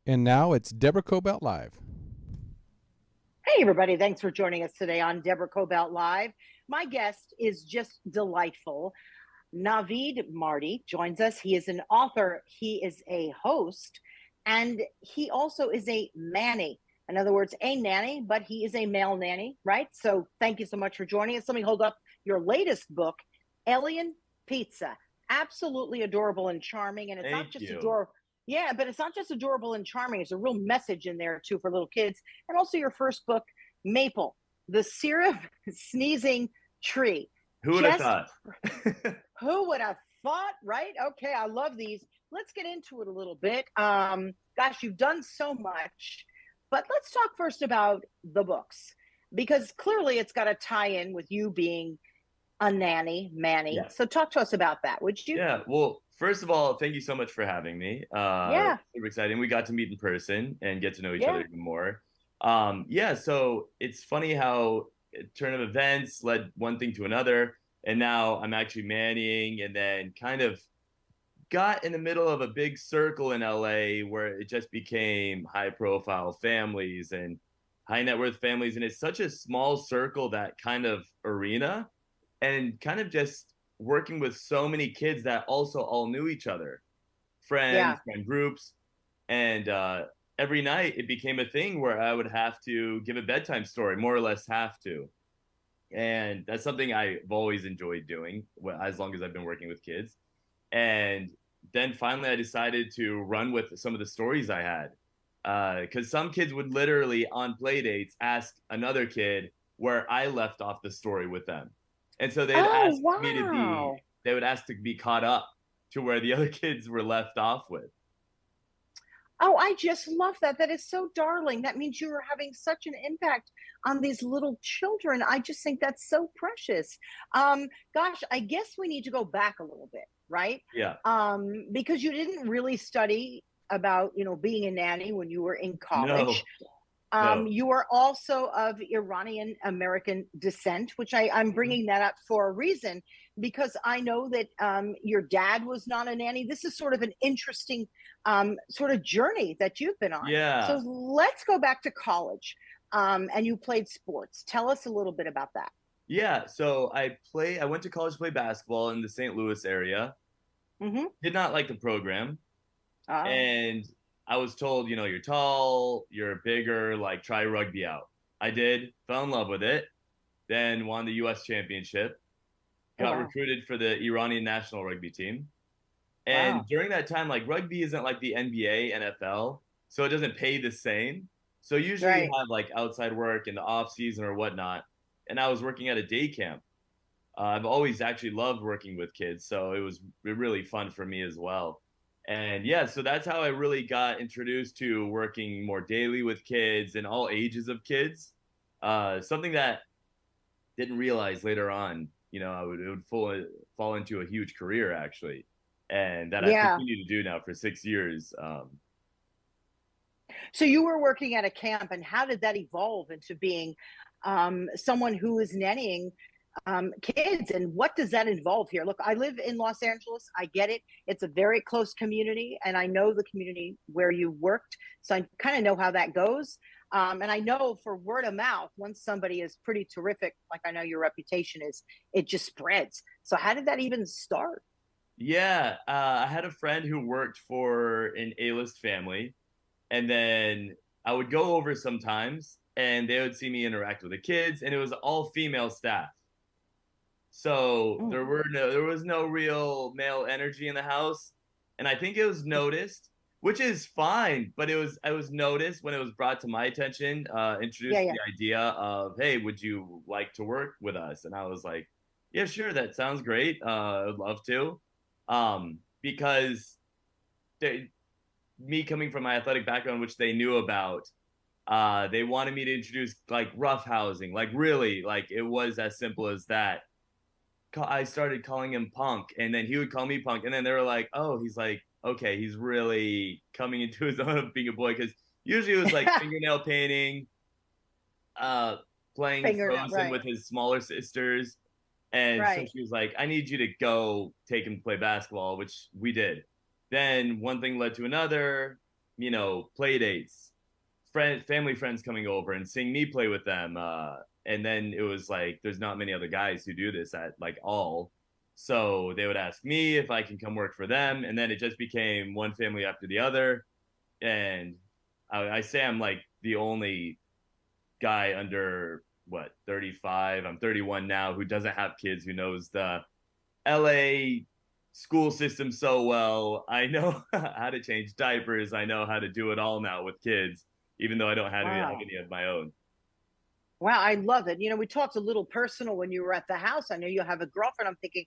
And now it's Deborah Kobylt Live. Hey, everybody. Thanks for joining us today on Deborah Kobylt Live. My guest is just delightful. Naveed Mardi joins us. He is an author, he is a host, and he also is a Manny. In other words, a nanny, but he is a male nanny, right? So thank you so much for joining us. Let me hold up your latest book, Alien Pizza. Absolutely adorable and charming. And it's not Thank just you. adorable. Yeah, but it's not just adorable and charming. There's a real message in there, too, for little kids. And also your first book, Maple, the syrup sneezing tree. Who would have Just thought? who would have thought, right? Okay, I love these. Let's get into it a little bit. Gosh, you've done so much, but let's talk first about the books because clearly it's got to tie in with you being a nanny, Manny. Yeah. So talk to us about that, would you? Yeah. Well, first of all, thank you so much for having me. Yeah, Super exciting. We got to meet in person and get to know each other yeah. even more. Yeah, so it's funny how a turn of events led one thing to another, and now I'm actually mannying and then kind of got in the middle of a big circle in LA where it just became high profile families and high net worth families. And it's such a small circle, that kind of arena, and kind of just working with so many kids that also all knew each other, Yeah. friend groups. And every night it became a thing where I would have to give a bedtime story, more or less have to. And that's something I've always enjoyed doing as long as I've been working with kids. And then finally, I decided to run with some of the stories I had. Because some kids would literally, on play dates, ask another kid where I left off the story with them. And so Oh, wow. they would ask to be caught up to where the other kids were left off with. Oh, I just love that. That is so darling. That means you are having such an impact on these little children. I just think that's so precious. Gosh, I guess we need to go back a little bit, right? Yeah. Because you didn't really study about, being a nanny when you were in college. No, no. You are also of Iranian American descent, which I'm Mhm. bringing that up for a reason because I know that your dad was not a nanny. This is sort of an interesting sort of journey that you've been on. So Yeah. let's go back to college. And you played sports. Tell us a little bit about that. Yeah. So I went to college to play basketball in the St. Louis area. Mm-hmm. Did not like the program. Oh, And I was told, you're tall, you're bigger, like try rugby out. I did, fell in love with it, then won the US championship, oh, got wow. recruited for the Iranian national rugby team. And Wow. during that time, like rugby isn't like the NBA, NFL, so it doesn't pay the same. So usually you Right. have like outside work in the off season or whatnot. And I was working at a day camp. I've always actually loved working with kids, so it was really fun for me as well. And yeah, so that's how I really got introduced to working more daily with kids and all ages of kids. Something that didn't realize later on, it would fall into a huge career actually, and that I've Yeah. continued to do now for 6 years. So you were working at a camp, and how did that evolve into being someone who is nannying kids? And what does that involve here? Look, I live in Los Angeles. I get it. It's a very close community, and I know the community where you worked. So I kind of know how that goes. And I know for word of mouth, once somebody is pretty terrific, like I know your reputation is, it just spreads. So how did that even start? Yeah, I had a friend who worked for an A-list family, and then I would go over sometimes, and they would see me interact with the kids, and it was all female staff. So Mm. there was no real male energy in the house, and I think it was noticed, which is fine. But I was noticed when it was brought to my attention, Yeah, introduced yeah. the idea of, hey, would you like to work with us? And I was like, yeah, sure, that sounds great. I'd love to, because they, me coming from my athletic background, which they knew about. They wanted me to introduce like rough housing, like really, like it was as simple as that. I started calling him Punk, and then he would call me Punk, and then they were like, "Oh, he's like, okay, he's really coming into his own of being a boy." Because usually it was like fingernail painting, uh, playing Fingernail, Frozen right, with his smaller sisters, and so right. she was like, "I need you to go take him to play basketball," which we did. Then one thing led to another. play dates, family friends coming over and seeing me play with them. And then it was like, there's not many other guys who do this at like all. So they would ask me if I can come work for them. And then it just became one family after the other. And I say I'm like the only guy under what, 35. I'm 31 now who doesn't have kids, who knows the LA school system so well. I know how to change diapers. I know how to do it all now with kids, even though I don't have Wow. any of my own. Wow, I love it. We talked a little personal when you were at the house. I know you have a girlfriend. I'm thinking,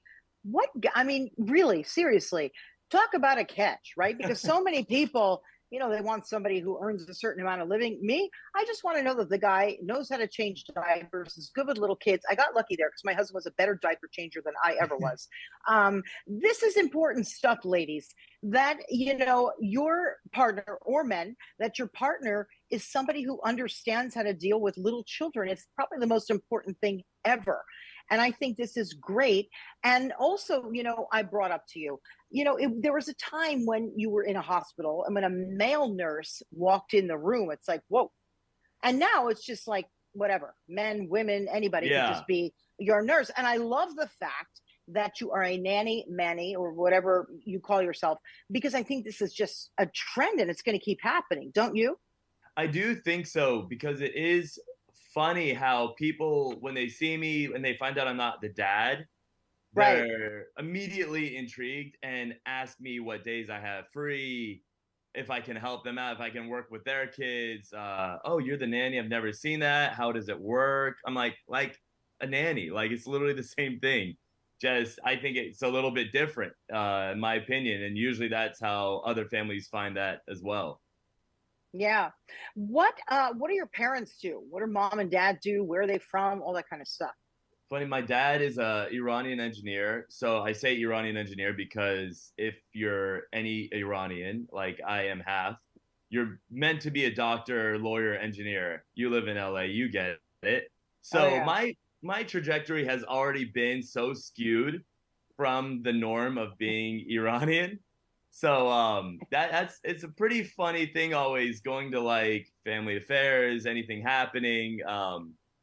I mean, really, seriously, talk about a catch, right? Because so many people, they want somebody who earns a certain amount of living. Me, I just want to know that the guy knows how to change diapers, is good with little kids. I got lucky there because my husband was a better diaper changer than I ever was. This is important stuff, ladies, that, your partner, or men, that your partner is somebody who understands how to deal with little children. It's probably the most important thing ever. And I think this is great. And also, I brought up to you, there was a time when you were in a hospital and when a male nurse walked in the room, it's like, whoa. And now it's just like, whatever, men, women, anybody could Yeah. just be your nurse. And I love the fact that you are a nanny, Manny, or whatever you call yourself, because I think this is just a trend and it's going to keep happening. Don't you? I do think so, because it is funny how people, when they see me and they find out I'm not the dad, Right. they're immediately intrigued and ask me what days I have free, if I can help them out, if I can work with their kids. Oh, you're the nanny. I've never seen that. How does it work? I'm like a nanny. Like, it's literally the same thing. Just, I think it's a little bit different, in my opinion. And usually that's how other families find that as well. Yeah. What do your parents do? What do mom and dad do? Where are they from? All that kind of stuff. Funny, my dad is a Iranian engineer. So I say Iranian engineer because if you're any Iranian, like I am half, you're meant to be a doctor, lawyer, engineer. You live in LA, you get it. Oh So yeah. my trajectory has already been so skewed from the norm of being Iranian. So that's it's a pretty funny thing, always going to like family affairs, anything happening.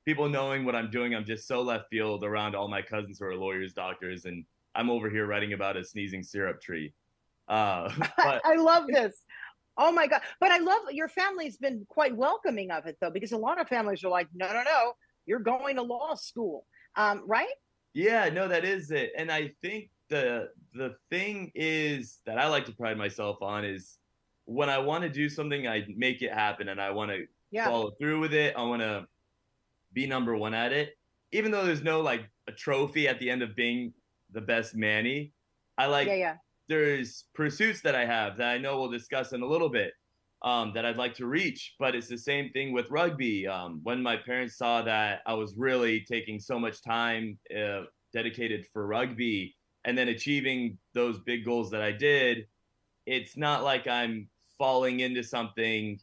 People knowing what I'm doing. I'm just so left field around all my cousins who are lawyers, doctors, and I'm over here writing about a sneezing syrup tree. But I love this. Oh my God. But I love your family's been quite welcoming of it though, because a lot of families are like, no, no, no, you're going to law school. Right? yeah, no, that is it. And I think the thing is that I like to pride myself on is when I want to do something, I make it happen, and I want to Yeah. follow through with it. I want to be number one at it, even though there's no like a trophy at the end of being the best Manny. I Yeah, like yeah. there's pursuits that I have that I know we'll discuss in a little bit, that I'd like to reach. But it's the same thing with rugby. When my parents saw that I was really taking so much time, dedicated for rugby, and then achieving those big goals that I did, it's not like I'm falling into something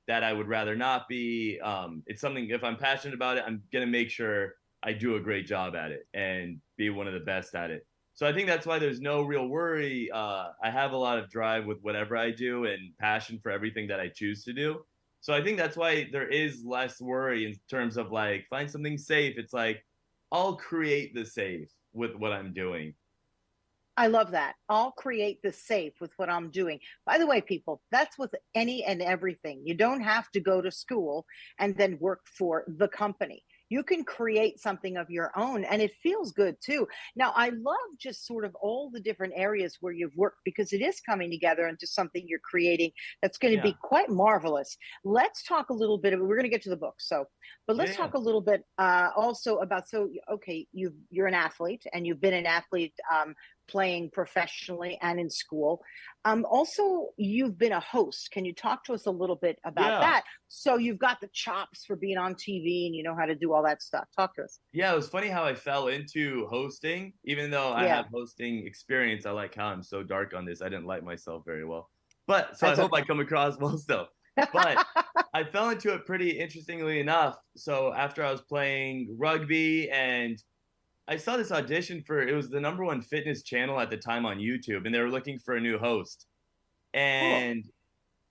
that I would rather not be. It's something, if I'm passionate about it, I'm going to make sure I do a great job at it and be one of the best at it. So I think that's why there's no real worry. I have a lot of drive with whatever I do and passion for everything that I choose to do. So I think that's why there is less worry in terms of like, find something safe. It's like, I'll create the safe with what I'm doing. I love that. I'll create the safe with what I'm doing. By the way, people, that's with any and everything. You don't have to go to school and then work for the company. You can create something of your own and it feels good too. Now, I love just sort of all the different areas where you've worked because it is coming together into something you're creating that's going to Yeah. be quite marvelous. Let's talk a little bit. We're going to get to the book. But let's Yeah. talk a little bit also about, okay, you're an athlete and you've been an athlete playing professionally and in school. Also, you've been a host. Can you talk to us a little bit about Yeah. that? So you've got the chops for being on TV and you know how to do all that stuff. Talk to us. Yeah, it was funny how I fell into hosting, even though I Yeah, have hosting experience. I like how I'm so dark on this. I didn't like myself very well. But so I that's hope I okay. come across well still. But I fell into it pretty interestingly enough. So after I was playing rugby, and I saw this audition for, it was the number one fitness channel at the time on YouTube, and they were looking for a new host. Cool. And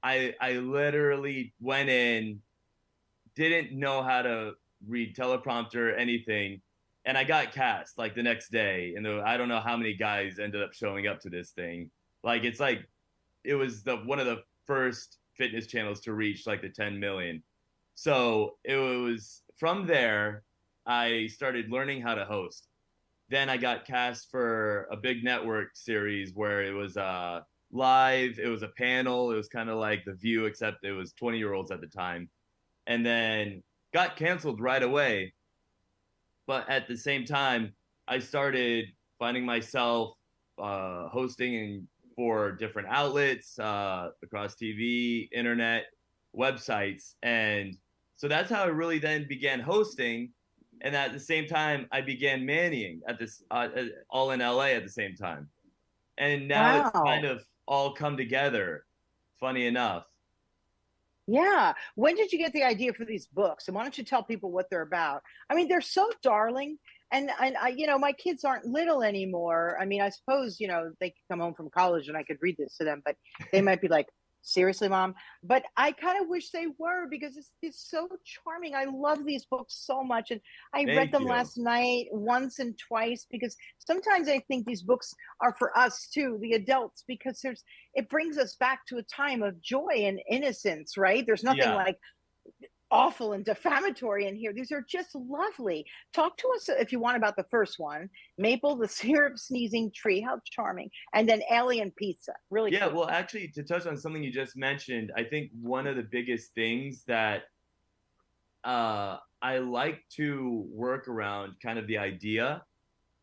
I literally went in, didn't know how to read teleprompter or anything, and I got cast like the next day. And I don't know how many guys ended up showing up to this thing. Like it's like it was the one of the first fitness channels to reach like the 10 million. So it was from there I started learning how to host. Then I got cast for a big network series where it was live, it was a panel, it was kind of like The View, except it was 20-year-olds at the time. And then got canceled right away. But at the same time, I started finding myself hosting for different outlets across TV, internet, websites. And so that's how I really then began hosting. And at the same time, I began mannying at this all in LA at the same time. And now it's kind Wow. of all come together, funny enough. Yeah. When did you get the idea for these books? And why don't you tell people what they're about? I mean, they're so darling. And I, my kids aren't little anymore. I mean, I suppose, they could come home from college and I could read this to them, but they might be like, seriously, mom? But I kind of wish they were because it's so charming. I love these books so much. And I read Thank them you. last night once and twice because sometimes I think these books are for us too, the adults, because it brings us back to a time of joy and innocence, right? There's nothing Yeah. like awful and defamatory in here. These are just lovely. Talk to us if you want about the first one, Maple, the syrup sneezing tree. How charming. And then Alien Pizza. Really Yeah, cool. well, actually, to touch on something you just mentioned, I think one of the biggest things that I like to work around, kind of the idea,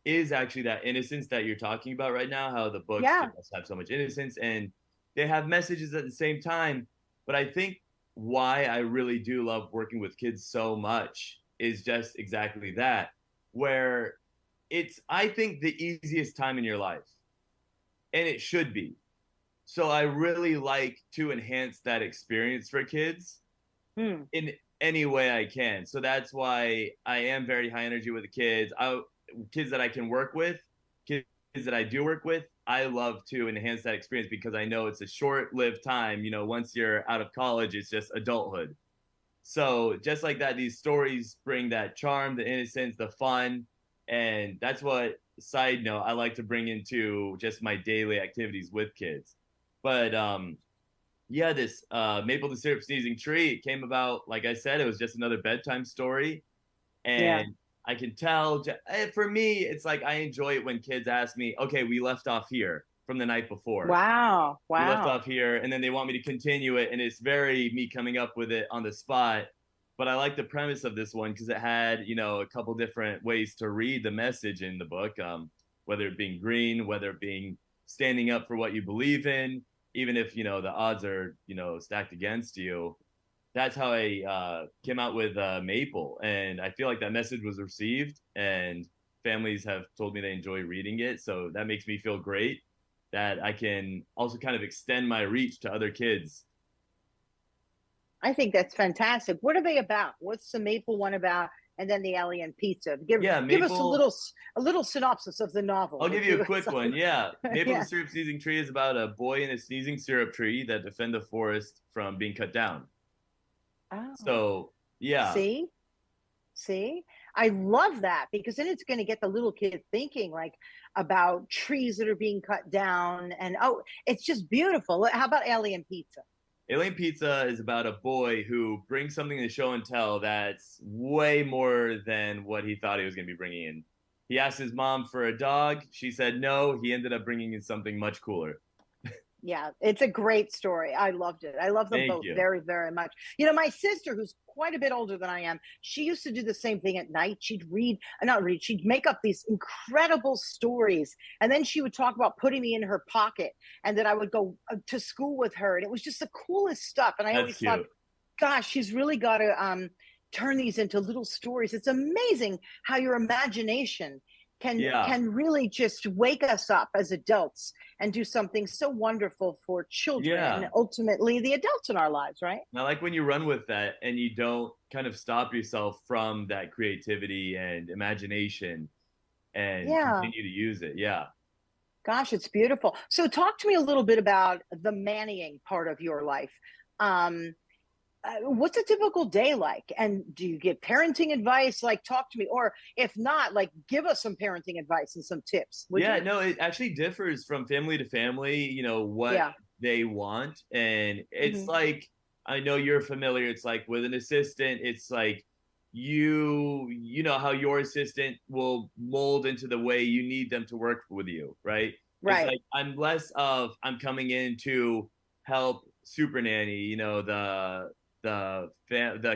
is actually that innocence that you're talking about right now. How the books Yeah. just have so much innocence, and they have messages at the same time. But I think why I really do love working with kids so much is just exactly that, where it's I think the easiest time in your life, and it should be. So I really like to enhance that experience for kids Hmm. in any way I can. So that's why I am very high energy with the kids. Kids that I can work with, kids that I do work with, I love to enhance that experience because I know it's a short-lived time. Once you're out of college, it's just adulthood. So just like that, these stories bring that charm, the innocence, the fun, and that's what. Side note, I like to bring into just my daily activities with kids. But yeah, this Maple the Syrup Sneezing Tree, it came about, like I said, it was just another bedtime story. Yeah. And I can tell, for me, it's like I enjoy it when kids ask me, okay, we left off here from the night before. Wow. We left Wow. off here, and then they want me to continue it. And it's very me coming up with it on the spot. But I like the premise of this one because it had, a couple different ways to read the message in the book, whether it being green, whether it being standing up for what you believe in, even if, the odds are, stacked against you. That's how I came out with Maple. And I feel like that message was received, and families have told me they enjoy reading it. So that makes me feel great that I can also kind of extend my reach to other kids. I think that's fantastic. What are they about? What's the Maple one about? And then the Alien Pizza. Give Yeah, give us a Maple. little synopsis of the novel, I'll give would you you? a quick one. Yeah, Maple the Yeah. Syrup Sneezing Tree is about a boy and a sneezing syrup tree that defend the forest from being cut down. Oh, So, yeah, see? See, I love that because then it's going to get the little kid thinking like about trees that are being cut down. And oh, it's just beautiful. How about Alien Pizza? Alien Pizza is about a boy who brings something to show and tell that's way more than what he thought he was going to be bringing in. He asked his mom for a dog. She said no. He ended up bringing in something much cooler. Yeah, it's a great story. I loved it. I love them Thank both you. very, very much. My sister, who's quite a bit older than I am, she used to do the same thing at night. She'd read, not read, she'd make up these incredible stories. And then she would talk about putting me in her pocket and that I would go to school with her. And it was just the coolest stuff. And I That's always thought, cute. gosh, she's really got to turn these into little stories. It's amazing how your imagination Yeah. can really just wake us up as adults and do something so wonderful for children and Yeah. ultimately the adults in our lives, right? I like when you run with that and you don't kind of stop yourself from that creativity and imagination and Yeah. continue to use it. Yeah. Gosh, it's beautiful. So talk to me a little bit about the Mannying part of your life. Um, what's a typical day like? And do you give parenting advice? Like, talk to me. Or if not, like, give us some parenting advice and some tips, would Yeah, you? no, it actually differs from family to family, what Yeah. they want. And it's Hmm. like, I know you're familiar. It's like with an assistant, it's like you know how your assistant will mold into the way you need them to work with you, right? It's Right. like I'm less of I'm coming in to help super nanny, the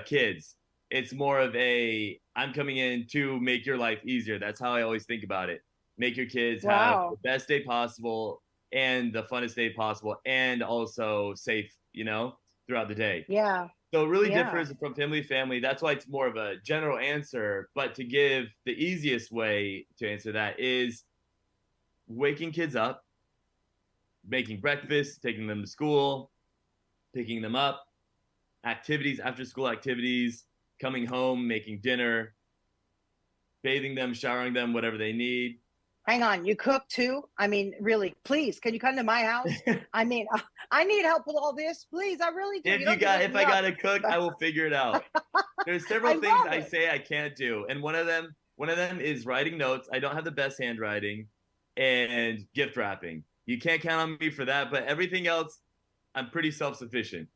kids. It's more of a I'm coming in to make your life easier. That's how I always think about it. Make your kids have the Wow. best day possible and the funnest day possible and also safe, throughout the day. Yeah. So it really Yeah. differs from family to family. That's why it's more of a general answer. But to give the easiest way to answer that is waking kids up, making breakfast, taking them to school, picking them up, activities, after school activities, coming home, making dinner, bathing them, showering them, whatever they need. Hang on. You cook too? I mean, really, please, can you come to my house? I mean, I need help with all this. Please, I really do. You don't get If I enough. gotta cook, I will figure it out. There's I several things love I it. say I can't do, and one of them is writing notes. I don't have the best handwriting, and gift wrapping. You can't count on me for that, but everything else, I'm pretty self-sufficient.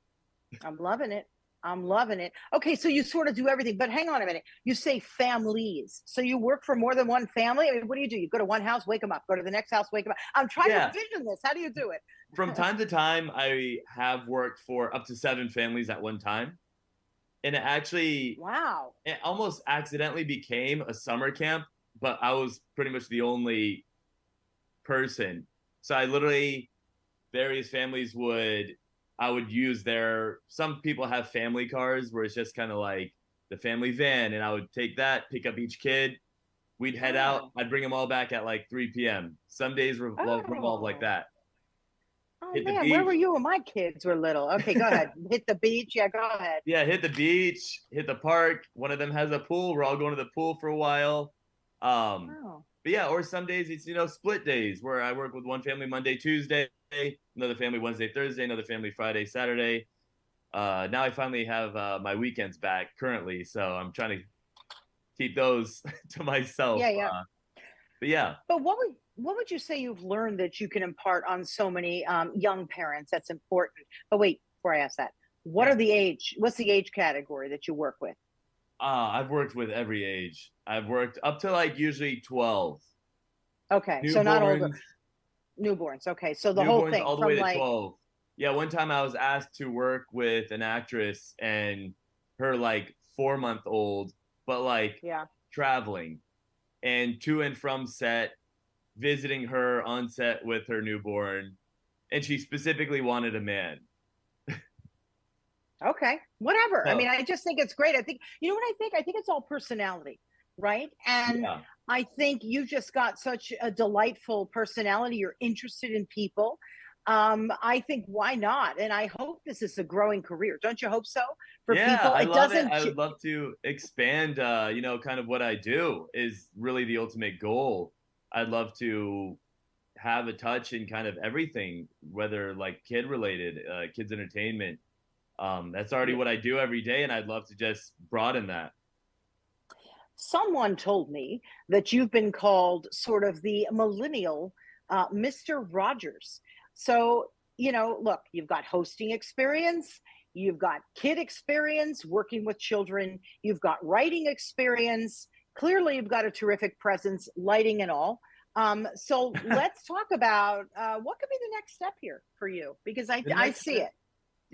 I'm loving it. I'm loving it. Okay, so you sort of do everything, but hang on a minute. You say families. So you work for more than one family? I mean, what do? You go to one house, wake them up. Go to the next house, wake them up. I'm trying to Yeah, envision this. How do you do from it? time to time, I have worked for up to 7 families at one time, and Wow. it almost accidentally became a summer camp, but I was pretty much the only person. So I literally various families would I would use some people have family cars where it's just kind of like the family van, and I would take that, pick up each kid. We'd head out. Oh. I'd bring them all back at like 3 p.m. Some days revolve like Oh. that. Oh Hit the man, where were beach. you when my kids were little? Okay, go ahead. Hit the beach. Yeah, go ahead. Yeah, hit the beach, hit the park. One of them has a pool. We're all going to the pool for a while. Oh. But yeah, or some days it's split days where I work with one family Monday, Tuesday, another family Wednesday, Thursday, another family Friday, Saturday. Now I finally have my weekends back currently, so I'm trying to keep those to myself. Yeah, yeah. But yeah, But what would you say you've learned that you can impart on so many young parents that's important? But wait, before I ask that, yeah. what's the age category that you work with? I've worked with every age. I've worked up to like usually 12. Okay, so not older. Newborns, Newborns. Okay, so the whole newborns thing all the way from to like, 12. Yeah, one time I was asked to work with an actress and her like 4 month old, but like yeah. traveling and to and from set, visiting her on set with her newborn. And she specifically wanted a man. Okay, whatever. I So mean, I just think it's great. I think, you know what I think? I think it's all personality, right? And yeah, I think you just got such a delightful personality. You're interested in people. I think why not? And I hope this is a growing career. Don't you hope so for yeah, people? I It love it. doesn't, I would love to expand. Kind of what I do is really the ultimate goal. I'd love to have a touch in kind of everything, whether like kid related, kids entertainment. That's already yeah. what I do every day, and I'd love to just broaden that. Someone told me that you've been called sort of the millennial Mr. Rogers. So, look, you've got hosting experience, you've got kid experience working with children, you've got writing experience. Clearly, you've got a terrific presence, lighting and all. So let's talk about what could be the next step here for you, because I, The I next see step, it.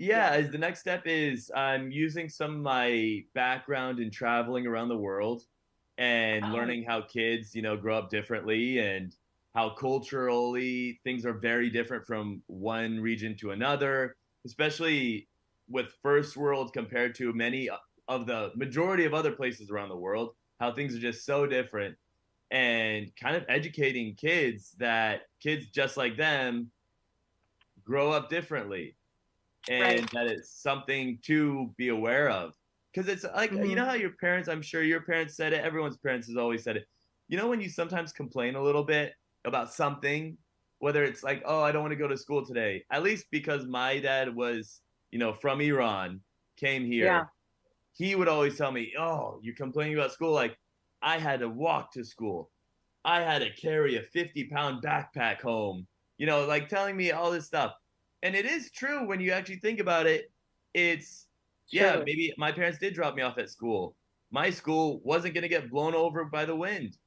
yeah, Yeah. as the next step is I'm using some of my background in traveling around the world and Oh, learning how kids, grow up differently and how culturally things are very different from one region to another, especially with first world compared to many of the majority of other places around the world, how things are just so different and kind of educating kids that kids just like them grow up differently right. and that it's something to be aware of. Because it's like, Hmm. how your parents, I'm sure your parents said it, everyone's parents has always said it. When you sometimes complain a little bit about something whether it's like, oh, I don't want to go to school today, at least because my dad was, from Iran, came Yeah. here, he would always tell me, oh, you're complaining about school. Like, I had to walk to school. I had to carry a 50-pound backpack home, like telling me all this stuff. And it is true when you actually think about it. It's, yeah, True. maybe my parents did drop me off at school. My school wasn't going to get blown over by the wind,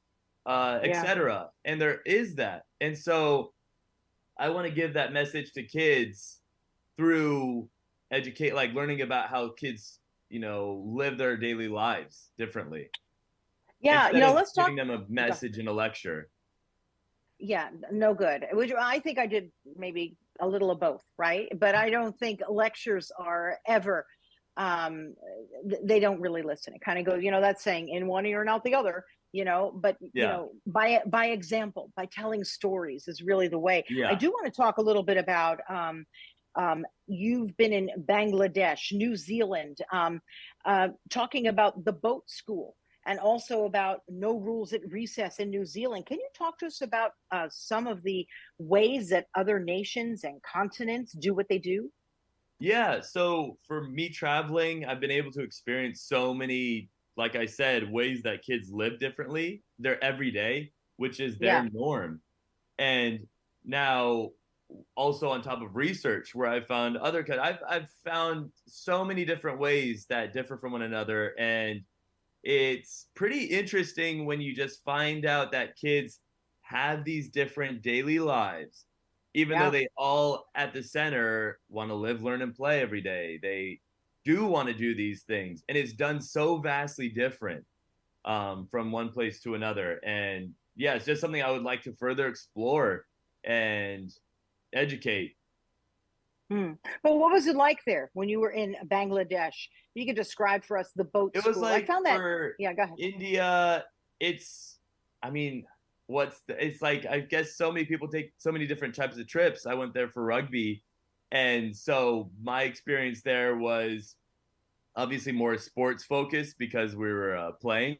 Yeah. etc. And there is that. And so I want to give that message to kids through educate, like learning about how kids, live their daily lives differently Yeah. instead of Let's talk. giving them a message in a lecture. Yeah, no good. Which I think I did maybe a little of both, right? But I don't think lectures are ever. They don't really listen. It kind of goes, that saying, in one ear and out the other. But Yeah. by example, by telling stories is really the way. I Yeah. do want to talk a little bit about. You've been in Bangladesh, New Zealand, talking about the boat school and also about no rules at recess in New Zealand. Can you talk to us about some of the ways that other nations and continents do what they do? Yeah. So for me traveling, I've been able to experience so many, like I said, ways that kids live differently. Their everyday, which is Yeah. their norm. And now also on top of research where I found I've found so many different ways that differ from one another. And it's pretty interesting when you just find out that kids have these different daily lives, even though Yeah. they all at the center want to live, learn, and play every day. They do want to do these things, and it's done so vastly different from one place to another. And yeah, it's just something I would like to further explore and educate. But what was it like there when you were in Bangladesh? You could describe for us the boat It was school. I like found that. for Yeah, go ahead. India, it's, I mean, it's like, I guess so many people take so many different types of trips. I went there for rugby. And so my experience there was obviously more sports focused because we were playing,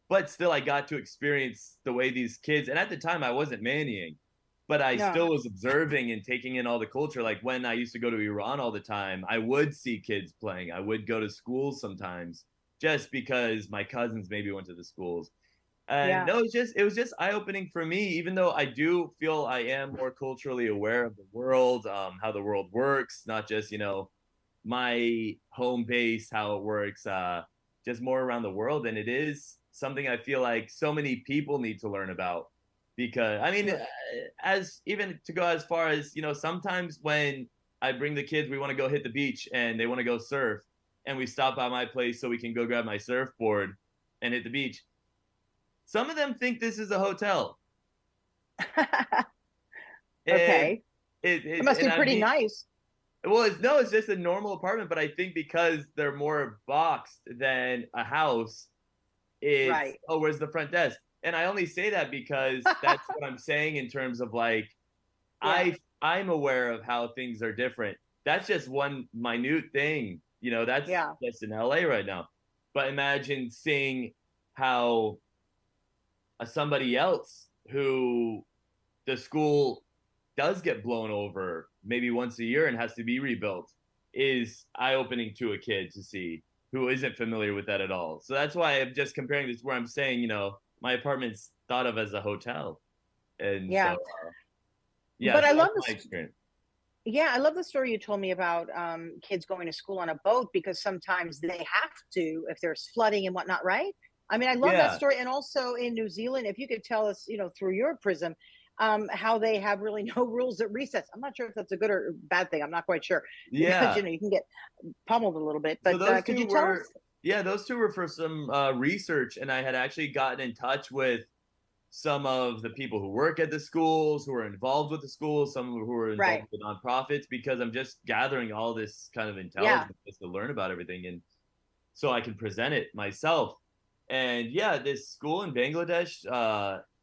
but still I got to experience the way these kids, and at the time I wasn't mannying, but I No. still was observing and taking in all the culture. Like when I used to go to Iran all the time, I would see kids playing. I would go to schools sometimes just because my cousins maybe went to the schools. And Yeah. no, it was just eye opening for me. Even though I do feel I am more culturally aware of the world, how the world works, not just my home base, how it works, just more around the world. And it is something I feel like so many people need to learn about because I mean, Sure. as even to go as far as sometimes when I bring the kids, we want to go hit the beach and they want to go surf, and we stop by my place so we can go grab my surfboard and hit the beach. Some of them think this is a hotel, and Okay. It must and be I pretty mean, nice. well, it's just a normal apartment, but I think because they're more boxed than a house, it's, Right. oh, where's the front desk? And I only say that because that's what I'm saying in terms of like Yeah. I'm aware of how things are different. That's just one minute thing, that's Yeah. just in LA right now. But imagine seeing how somebody else who the school does get blown over maybe once a year and has to be rebuilt is eye opening to a kid to see who isn't familiar with that at all. So that's why I'm just comparing this where I'm saying, my apartment's thought of as a hotel. And so, Yeah. yeah, But so I that's love my this. experience. Yeah, I love the story you told me about kids going to school on a boat because sometimes they have to if there's flooding and whatnot, right? I mean, I love that Yeah. story. And also in New Zealand, if you could tell us, through your prism, how they have really no rules at recess. I'm not sure if that's a good or bad thing. I'm not quite sure because, Yeah. you can get pummeled a little bit. So But those could two you tell us? were, yeah, those two were for some research. And I had actually gotten in touch with some of the people who work at the schools, who are involved with the schools, some who are Right. involved with nonprofits, because I'm just gathering all this kind of Yeah. intelligence just to learn about everything, and so I can present it myself. And yeah, this school in Bangladesh,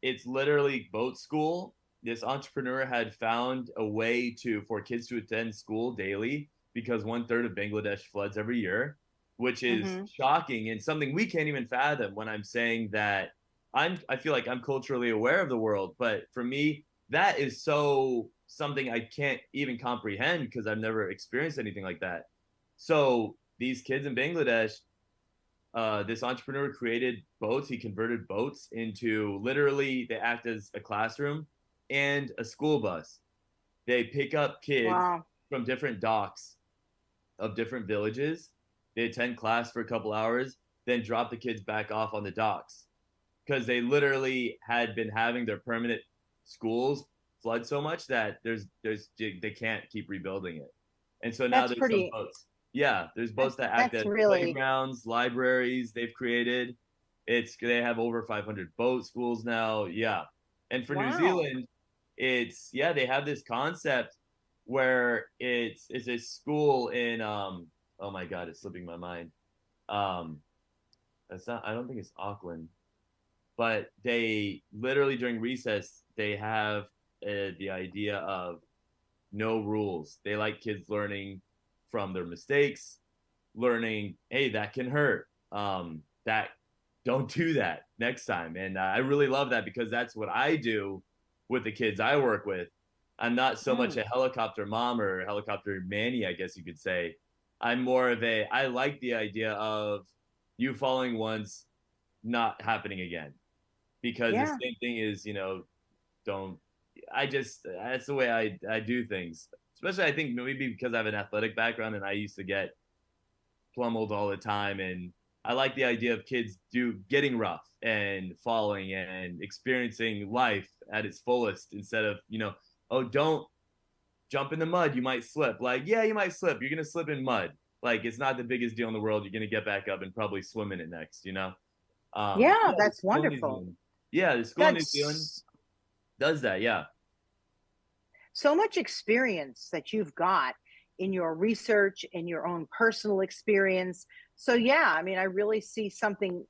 it's literally boat school. This entrepreneur had found a way for kids to attend school daily because 1/3 of Bangladesh floods every year, which is Mm-hmm. shocking and something we can't even fathom when I'm saying that I feel like I'm culturally aware of the world, but for me, that is so something I can't even comprehend because I've never experienced anything like that. So these kids in Bangladesh, this entrepreneur created boats. He converted boats into literally they act as a classroom and a school bus. They pick up kids Wow. from different docks of different villages. They attend class for a couple hours, then drop the kids back off on the docks because they literally had been having their permanent schools flood so much that they can't keep rebuilding it. And so now That's there's some pretty, boats. Yeah, there's boats that act that's as really, playgrounds, libraries they've created. They have over 500 boat schools now. Yeah. And for New wow. Zealand, they have this concept where it's a school in oh my god, it's slipping my mind. Um that's not I don't think it's Auckland, but they literally during recess they have the idea of no rules. They like kids learning from their mistakes, learning, hey, that can hurt. That don't do that next time. And I really love that because that's what I do with the kids I work with. I'm not so much Mm. a helicopter mom or helicopter Manny, I guess you could say. I'm more of I like the idea of you falling once, not happening again. Because the Yeah. same thing is, don't that's the way I do things. Especially I think maybe because I have an athletic background and I used to get plummeled all the time, and I like the idea of kids getting rough and falling and experiencing life at its fullest instead of, oh, don't jump in the mud, you might slip. Like, yeah, you might slip. You're gonna slip in mud. Like, it's not the biggest deal in the world. You're gonna get back up and probably swim in it next. Yeah, Yeah, the that's school in New wonderful. Zealand. Yeah, the school in New Zealand That's does that. Yeah. so much experience that you've got in your research and your own personal experience. So, yeah, I mean, I really see something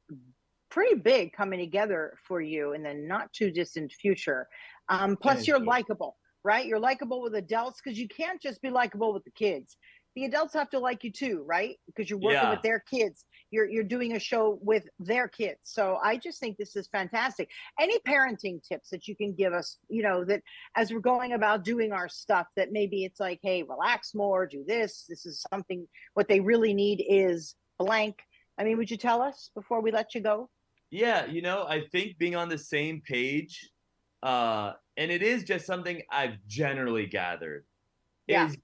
pretty big coming together for you in the not too distant future. Plus, Thank you're you. likable, right? You're likable with adults because you can't just be likable with the kids. The adults have to like you too, right? Because you're working Yeah. with their kids. You're doing a show with their kids. So I just think this is fantastic. Any parenting tips that you can give us, that as we're going about doing our stuff, that maybe it's like, hey, relax more, do this. This is something, what they really need is blank. I mean, would you tell us before we let you go? Yeah, I think being on the same page, and it is just something I've generally gathered, Yeah. is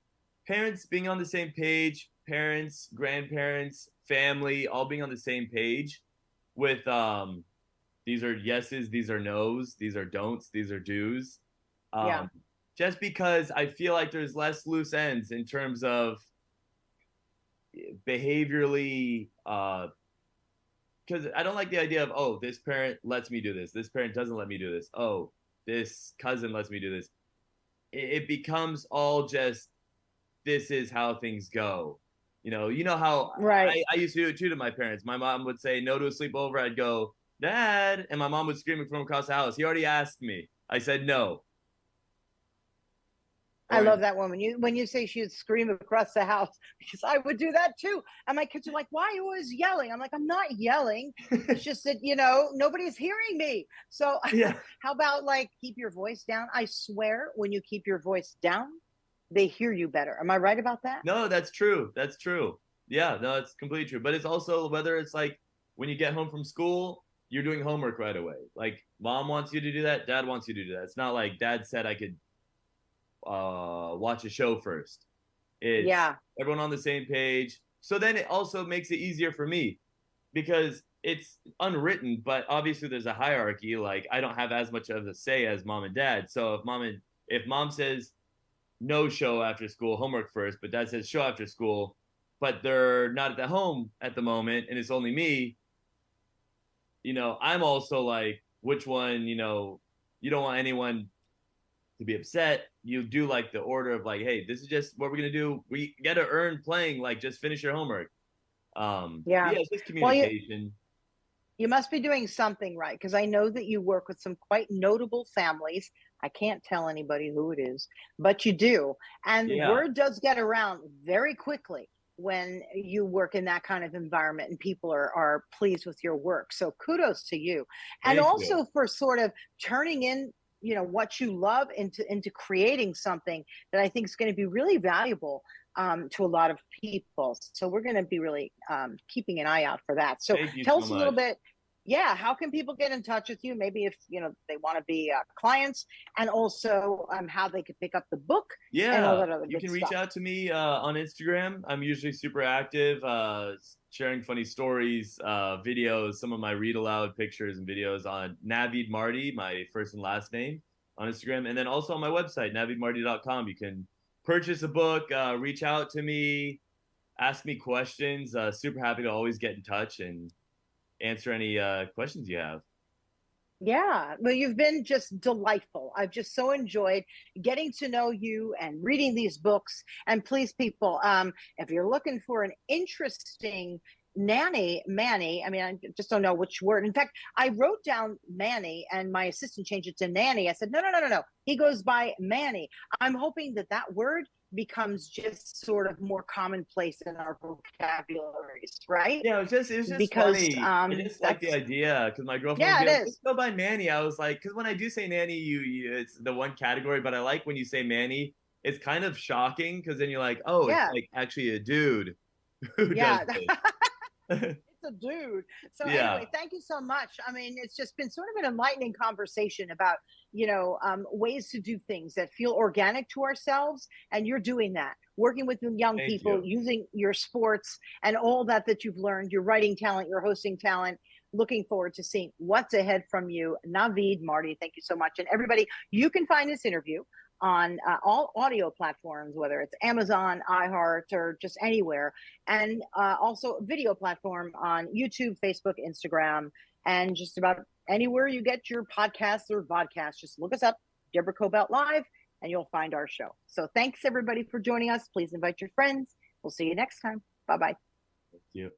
parents being on the same page, parents, grandparents, family, all being on the same page with these are yeses, these are nos, these are don'ts, these are do's. Yeah. Um, just because I feel like there's less loose ends in terms of behaviorally because I don't like the idea of, oh, this parent lets me do this parent doesn't let me do this, oh, this cousin lets me do this. It becomes all just this is how things go. You know how Right. I used to do it too to my parents. My mom would say no to a sleepover. I'd go, Dad, and my mom would scream from across the house. He already asked me. I said no. I Or love that one. When you say she would scream across the house, because I would do that too. And my kids are like, why are you always yelling? I'm like, I'm not yelling. It's just that, nobody's hearing me. So yeah, how about like keep your voice down? I swear when you keep your voice down, they hear you better. Am I right about that? no, that's true. That's true. Yeah, no, it's completely true. But it's also whether it's like when you get home from school, you're doing homework right away. Like mom wants you to do that, dad wants you to do that. It's not like dad said I could watch a show first. It's Yeah. everyone on the same page. So then it also makes it easier for me because it's unwritten, but obviously there's a hierarchy. Like I don't have as much of a say as mom and dad. So if mom says no show after school, homework first, but dad says show after school, but they're not at the home at the moment and it's only me, I'm also like, which one, you don't want anyone to be upset. You do like the order of like, hey, this is just what we're gonna do. We gotta earn playing, like just finish your homework. But Yeah. yeah, it's just Well, communication. you must be doing something right because I know that you work with some quite notable families. I can't tell anybody who it is, but you do. And Yeah, word does get around very quickly when you work in that kind of environment and people are pleased with your work. So kudos to you. And thank you. also for sort of turning in what you love into creating something that I think is going to be really valuable to a lot of people. So we're going to be really keeping an eye out for that. So Thank you tell so us a little much. bit. Yeah, how can people get in touch with you? Maybe if they want to be clients, and also how they could pick up the book and all Yeah, that other you good can reach stuff. out to me on Instagram. I'm usually super active, sharing funny stories, videos, some of my read aloud pictures and videos on Naveed Mardi, my first and last name, on Instagram, and then also on my website, naveedmardi.com. You can purchase a book, reach out to me, ask me questions. Super happy to always get in touch and answer any questions you have. Yeah, well, you've been just delightful. I've just so enjoyed getting to know you and reading these books. And please, people, if you're looking for an interesting Manny, I mean, I just don't know which word. In fact, I wrote down Manny and my assistant changed it to Nanny. I said, no. He goes by Manny. I'm hoping that word becomes just sort of more commonplace in our vocabularies, right? Yeah, it was just Because funny. I just like the that's, idea because my girlfriend would yeah, be it like, is. "Let's go by Manny." I was like, because when I do say Nanny, it's the one category, but I like when you say Manny. It's kind of shocking because then you're like, "Oh, it's Yeah. like actually a dude who does Yeah, this." it's a dude. So Yeah, anyway, thank you so much. I mean, it's just been sort of an enlightening conversation about, ways to do things that feel organic to ourselves. And you're doing that, working with young thank people, you. using your sports and all that you've learned, your writing talent, your hosting talent. Looking forward to seeing what's ahead from you. Naveed Mardi, thank you so much. And everybody, you can find this interview on all audio platforms, whether it's Amazon, iHeart, or just anywhere, and also video platform on YouTube, Facebook, Instagram, and just about anywhere you get your podcasts or vodcasts. Just look us up, Deborah Kobylt Live, and you'll find our show. So thanks everybody for joining us. Please invite your friends. We'll see you next time. Bye bye. Thank you.